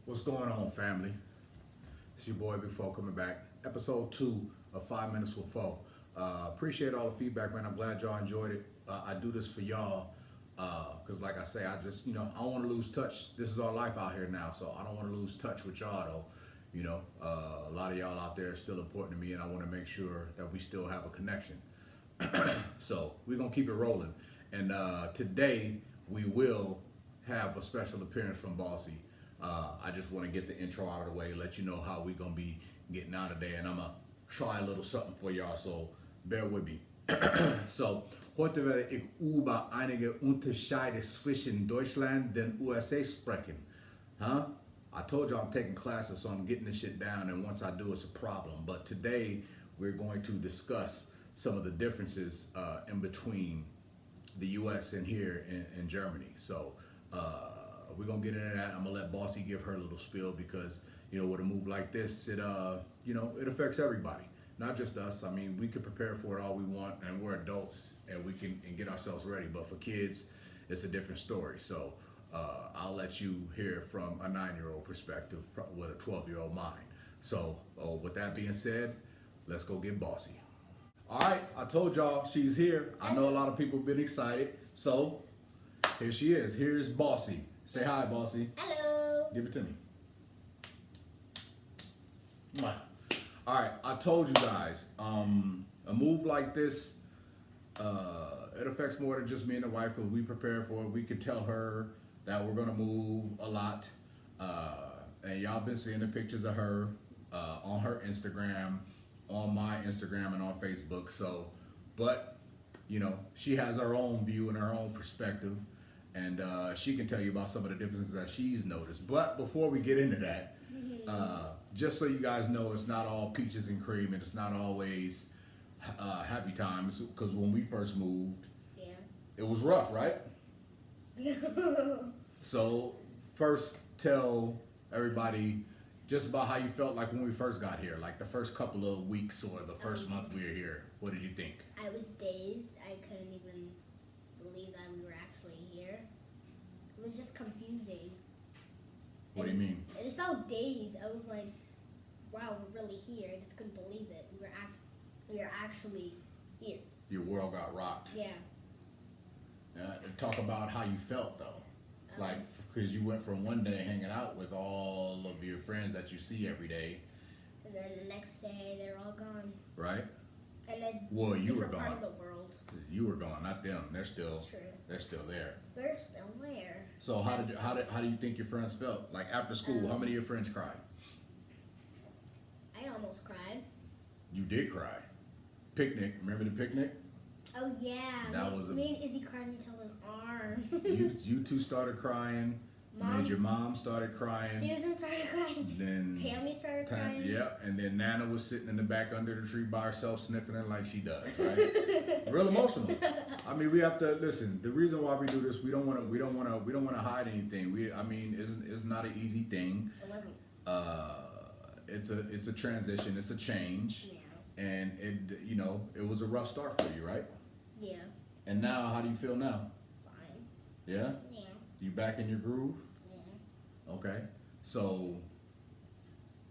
What's going on, family? It's your boy Big Fo coming back. Episode 2 of 5 Minutes with Fo. Appreciate all the feedback, man. I'm glad y'all enjoyed it. I do this for y'all because, like I say, I just, I don't want to lose touch. This is our life out here now, so I don't want to lose touch with y'all, though. A lot of y'all out there are still important to me, and I want to make sure that we still have a connection. So we're going to keep it rolling. And today we will have a special appearance from Bossy. I just want to get the intro out of the way, let you know how we gonna be getting out of there, and I'm gonna try a little something for y'all, so bear with me. So, heute werde ich über einige Unterschiede zwischen Deutschland und USA sprechen. Huh? I told you I'm taking classes, so I'm getting this shit down, and once I do, it's a problem. But today, we're going to discuss some of the differences in between the US and here in Germany. So, we're gonna get into that. I'm gonna let Bossy give her a little spiel because with a move like this, it it affects everybody, not just us. I mean, we can prepare for it all we want, and we're adults, and we can get ourselves ready. But for kids, it's a different story. So I'll let you hear from a 9-year-old perspective with a 12-year-old mind. So with that being said, let's go get Bossy. All right, I told y'all she's here. I know a lot of people have been excited, so here she is. Here's Bossy. Say hi, Bossy. Hello. Give it to me. Mwah. All right, I told you guys, a move like this, it affects more than just me and the wife because we prepare for it. We could tell her that we're gonna move a lot, and y'all been seeing the pictures of her on her Instagram, on my Instagram, and on Facebook. So, but she has her own view and her own perspective. And she can tell you about some of the differences that she's noticed. But before we get into that, just so you guys know, it's not all peaches and cream, and it's not always happy times. Because when we first moved, it was rough, right? So first, tell everybody just about how you felt like when we first got here, like the first couple of weeks or the first month we were here. What did you think? I was dazed. I couldn't even believe that we were actually here. It was just confusing. What do you mean? I just felt dazed. I was like, wow, we're really here. I just couldn't believe it. We were actually here. Your world got rocked. Yeah. Talk about how you felt though. Like, because you went from one day hanging out with all of your friends that you see every day. And then the next day, they're all gone. Right? And then well, you were gone. part of the world. You were gone, not them. They're still True. They're still there. They're still there. So how do you think your friends felt? Like after school, how many of your friends cried? I almost cried. You did cry. Picnic. Remember the picnic? Oh yeah. Me and Izzy cried in each other's arms. you two started crying. And your mom started crying. Susan started crying. Then Tammy started crying. Yep. And then Nana was sitting in the back under the tree by herself, sniffing it like she does. Right? Real emotional. I mean, we have to listen. The reason why we do this, we don't want to hide anything. It's not an easy thing. It wasn't. It's a transition. It's a change. Yeah. And it was a rough start for you, right? Yeah. And now, how do you feel now? Fine. Yeah. Yeah. You back in your groove? Yeah. Okay. So,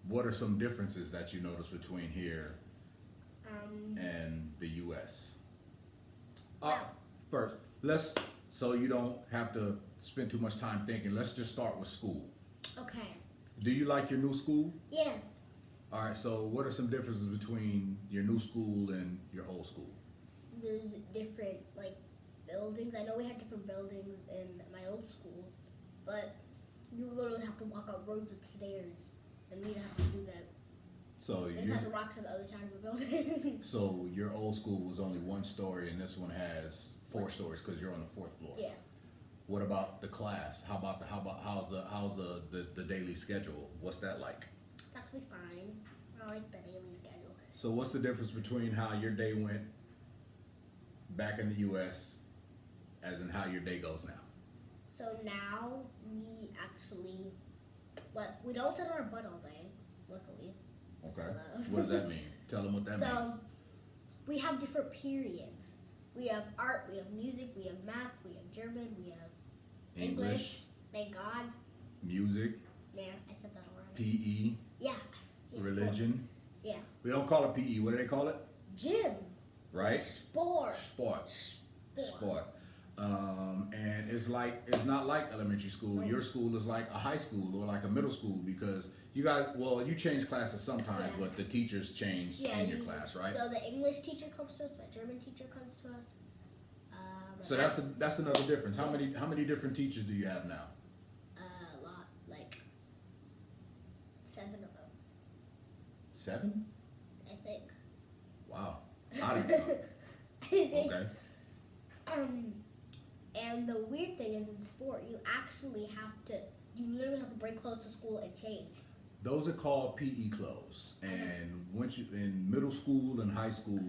what are some differences that you notice between here and the U.S.? First, so you don't have to spend too much time thinking. Let's just start with school. Okay. Do you like your new school? Yes. All right. So, what are some differences between your new school and your old school? There's different buildings. I know we had different buildings in my old school, but you literally have to walk up roads with stairs, and we didn't have to do that. So you just have to walk to the other side of the building. So your old school was only one story, and this one has 4 stories because you're on the 4th floor. Yeah. What about the class? How's the daily schedule? What's that like? It's actually fine. I like the daily schedule. So what's the difference between how your day went back in the U.S. as in how your day goes now? So now we actually, we don't sit on our butt all day, luckily. Okay. What does that mean? Tell them what that means. So we have different periods. We have art, we have music, we have math, we have German, we have English. Thank God. Music. Yeah, I said PE, Yeah. Yeah, religion. Yeah. We don't call it PE. What do they call it? Gym. Right? Sport. Sport. And it's not like elementary school. Your school is like a high school or like a middle school because you guys, well, you change classes sometimes, Yeah. but the teachers change in your class, right? So the English teacher comes to us, my German teacher comes to us. So that's another difference. How many different teachers do you have now? A lot, like 7 of them, 7? I think. Wow. I didn't know. Okay. And the weird thing is in sport, you literally have to bring clothes to school and change. Those are called PE clothes, and once you in middle school and high school,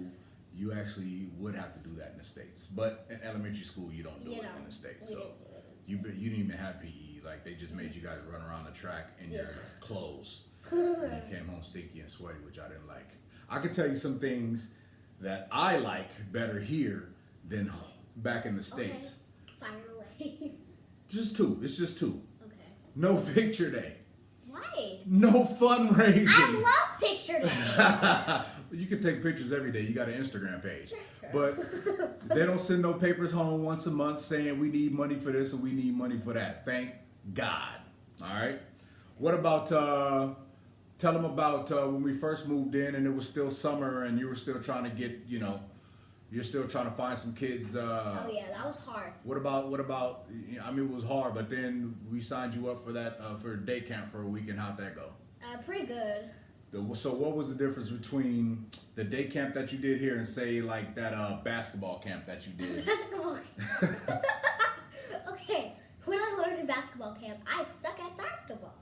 you actually would have to do that in the States. But in elementary school, you don't do it in the States. So you didn't even have PE. Like they just made you guys run around the track in your clothes. And you came home stinky and sweaty, which I didn't like. I could tell you some things that I like better here than back in the States. Okay. Fire away. Just 2. It's just 2. Okay. No picture day. Why? No fundraising. I love picture day. You can take pictures every day. You got an Instagram page. That's But they don't send no papers home once a month saying we need money for this or we need money for that. Thank God. All right. What about, tell them about when we first moved in and it was still summer and you were still trying to get, you're still trying to find some kids. Oh yeah, that was hard. What about, I mean, it was hard, but then we signed you up for that, for day camp for a week, and how'd that go? Pretty good. So what was the difference between the day camp that you did here and say like that basketball camp that you did? Basketball camp. Okay, when I learned in basketball camp, I suck at basketball.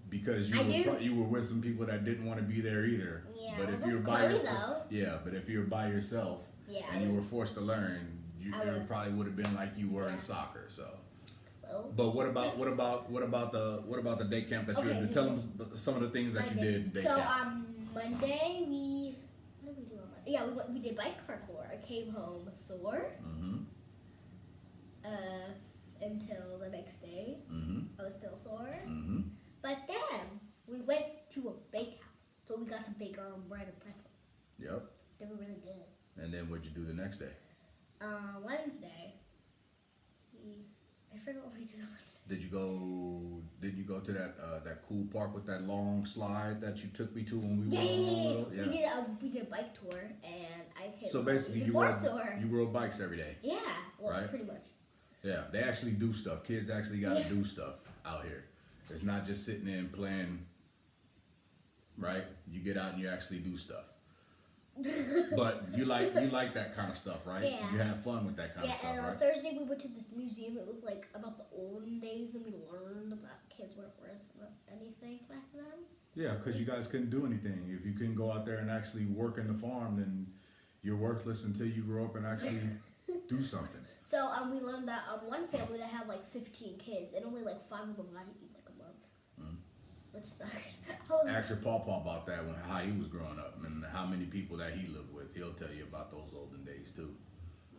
Because you were with some people that didn't want to be there either. Yeah, but if you were by yourself, but if you were by yourself and you were forced to learn, it probably would have been like you were in soccer. So. But what about the day camp that you did? Tell them some of the things that you did in day camp. So on Monday what did we do on Monday? Yeah, we did bike parkour. I came home sore. Until the next day, I was still sore. But then we went to a bake house, so we got to bake our own bread and pretzels. Yep. They were really good. And then what'd you do the next day? Wednesday, I forgot what we did on Wednesday. Did you go to that cool park with that long slide that you took me to when we were Yeah. We did a bike tour, and I came. So basically, you rode bikes every day. Yeah, well, right? Pretty much. Yeah, they actually do stuff. Kids actually got to do stuff out here. It's not just sitting there and playing, right? You get out and you actually do stuff. But you like that kind of stuff, right? Yeah. You have fun with that kind of stuff, and on right? Thursday we went to this museum. It was like about the olden days, and we learned about kids weren't worth anything back then. Yeah, because you guys couldn't do anything. If you couldn't go out there and actually work in the farm, then you're worthless until you grow up and actually do something. So we learned that one family that had like 15 kids, and only like 5 of them got to eat like a month. Which sucked. Ask your pawpaw about that when how he was growing up and how many people that he lived with. He'll tell you about those olden days too.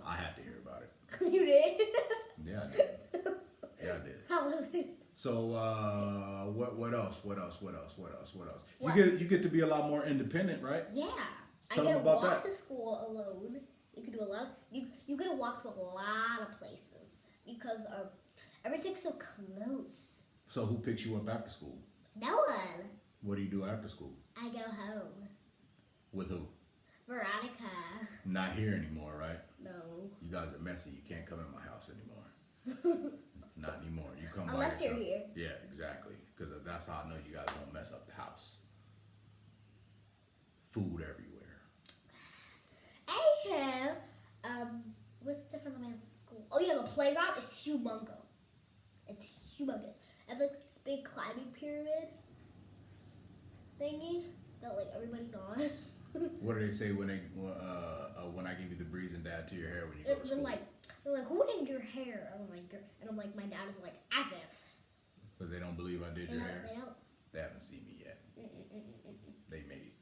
I had to hear about it. You did? Yeah, I did. Yeah, I did. How was it? So what else? You get to be a lot more independent, right? Yeah. Tell I them get to about walk that. to school alone. You can do a lot. You get to walk to a lot of places because everything's so close. So who picks you up after school? No one. What do you do after school? I go home. With who? Veronica. Not here anymore, right? No. You guys are messy. You can't come in my house anymore. Not anymore. You come by Unless yourself. you're here. Yeah, exactly. Because that's how I know you guys won't mess up the house. Food everywhere. I have, what's different than my school? Oh yeah, the playground is humongous. It's humongous. It's like this big climbing pyramid thingy that like everybody's on. What do they say when I give you the breeze and dad to your hair when you go to school? They're like, who did your hair? And I'm like, my dad is like, as if. Because they don't believe I did your hair. They don't. They haven't seen me yet. They may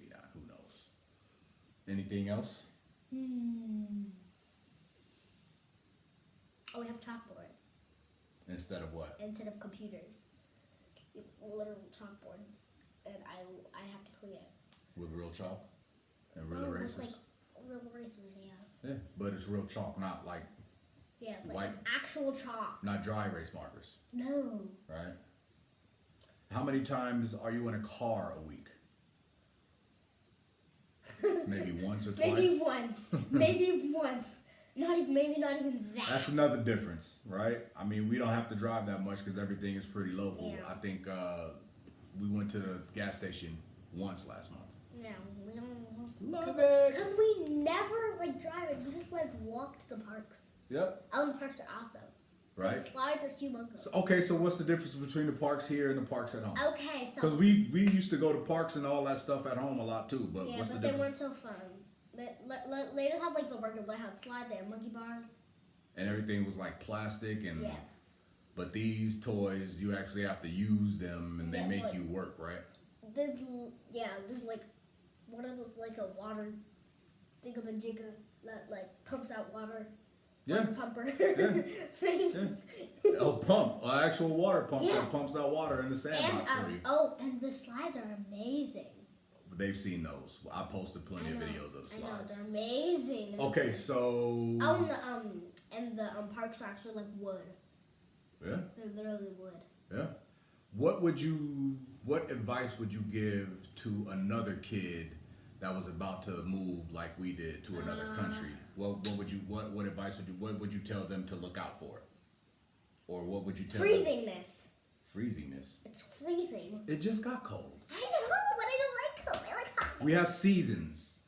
not. Who knows? Anything else? Oh, we have chalkboards. Instead of what? Instead of computers. literal chalkboards, and I have to clean it. With real chalk and real Oh, erasers. with like real erasers, yeah. Yeah, but it's real chalk, not like Yeah, it's like white, it's actual chalk. not dry erase markers, No. right? How many times are you in a car a week? Maybe once or twice. Maybe once. Maybe once. Maybe not even that. That's another difference, right? I mean, we don't have to drive that much because everything is pretty local. Yeah. I think we went to the gas station once last month. No, we don't. Love it. Because we never like drive it. We just like walk to the parks. Yep. Oh, and the parks are awesome. Right. The slides are humongous. So what's the difference between the parks here and the parks at home? Okay, so. Because we used to go to parks and all that stuff at home a lot too, but Yeah, what's but the they weren't difference? so fun. They just have like the regular had slides and monkey bars. And everything was like plastic and. Yeah. But these toys, you actually have to use them, and they Yeah, make but- you work, right? There's like one of those like a water thingamajigger that like pumps out water. Yeah. Water pumper. Yeah. Oh, pump, an actual water pump Yeah. that pumps out water in the sandbox for you. And the slides are amazing. They've seen those. I posted plenty of I know, videos of the I know, slides. they're amazing. Okay, so And the parks are actually like wood. yeah, They're literally wood. yeah. What advice would you give to another kid that was about to move like we did to another country? What advice would you tell them to look out for? Or what would you tell them? Freezingness. Freezingness. It's freezing. It just got cold. I know, but I don't like cold. I like hot. We have seasons.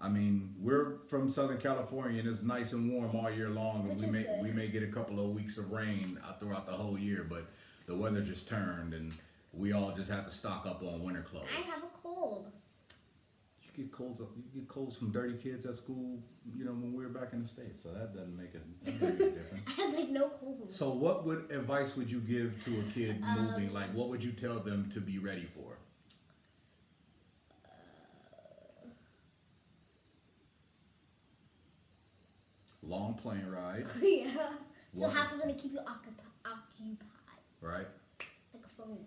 I mean, we're from Southern California and it's nice and warm all year long, and Which is good. we may get a couple of weeks of rain throughout the whole year, but the weather just turned and we all just have to stock up on winter clothes. I have a cold. You get colds from dirty kids at school, when we were back in the States, so that doesn't make a difference. I have like no colds in me. So what advice would you give to a kid moving? Like, what would you tell them to be ready for? Long plane ride, Yeah. So What? have something to keep you occupied. right? Like a phone.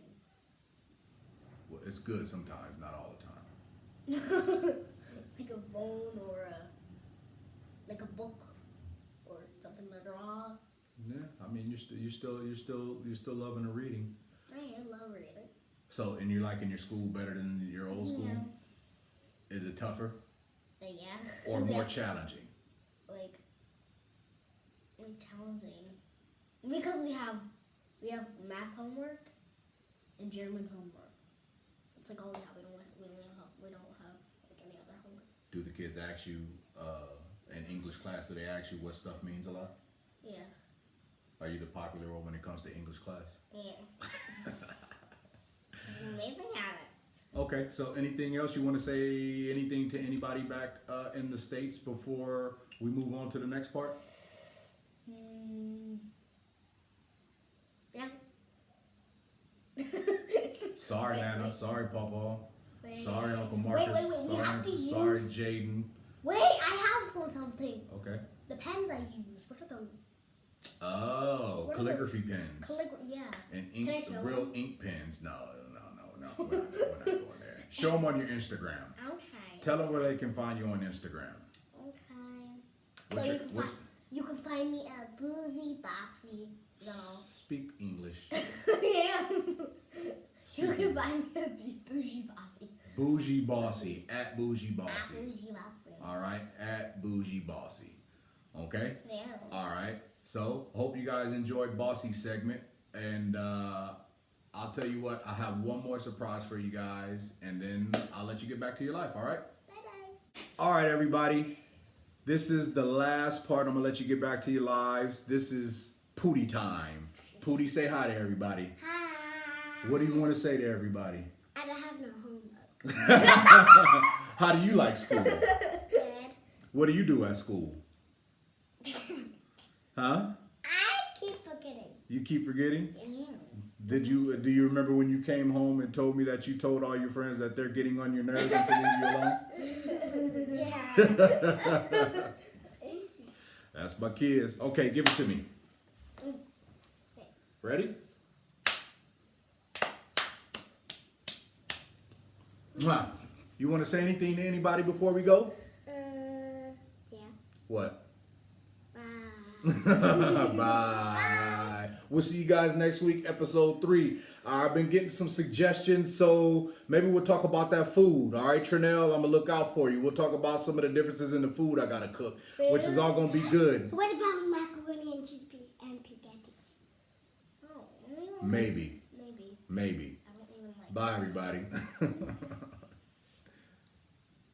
Well, it's good sometimes, not all the time. Like a phone or like a book or something to draw. Yeah, I mean, you're still loving the reading. I love reading. So, and you're liking your school better than your old school? Yeah. Is it tougher Yeah. or more Yeah. challenging? Like challenging because we have math homework and German homework. It's like all we have. We don't have like any other homework. Do the kids ask you in English class? Do they ask you what stuff means a lot? Yeah. Are you the popular one when it comes to English class? Yeah. Amazing at it. Okay, so anything else you want to say? Anything to anybody back in the States before we move on to the next part? Yeah. Sorry, Wait, Nana. wait. Sorry, Papa. Wait. Sorry, Uncle Marcus. Wait. We have to sorry, use. Jaden. Wait, I have something. Okay. The pens I use. What are those? Oh, What are calligraphy pens. Yeah. And Can I ink, show real them? ink pens. No. We're not going there. Show them on your Instagram. Okay. Tell them where they can find you on Instagram. Okay. What's So your- you can find me at Boozy Bossy. No. Speak English. Yeah. You can find me at Bougie Bossy. Bougie Bossy. At Bougie At Bossy. Bougie Bossy. All right. At Bougie Bossy. Okay? Yeah. All right. So, hope you guys enjoyed Bossy's segment. And I'll tell you what, I have one more surprise for you guys. And then I'll let you get back to your life. All right? Bye-bye. All right, everybody. This is the last part. I'm going to let you get back to your lives. This is Poutee time. Poutee, say hi to everybody. Hi. What do you want to say to everybody? I don't have no homework. How do you like school? Good. What do you do at school? Huh? I keep forgetting. You keep forgetting? Yeah. Do you remember when you came home and told me that you told all your friends that they're getting on your nerves and to leave you alone? Yeah. That's my kids. Okay, give it to me. Mwah. You want to say anything to anybody before we go? Yeah. What? Bye. Bye. We'll see you guys next week, episode 3. I've been getting some suggestions, so maybe we'll talk about that food. All right, Trinell, I'm going to look out for you. We'll talk about some of the differences in the food I got to cook, which is all going to be good. What about macaroni and cheese and spaghetti? Oh, Maybe. Maybe. Maybe. I don't even like Bye, everybody.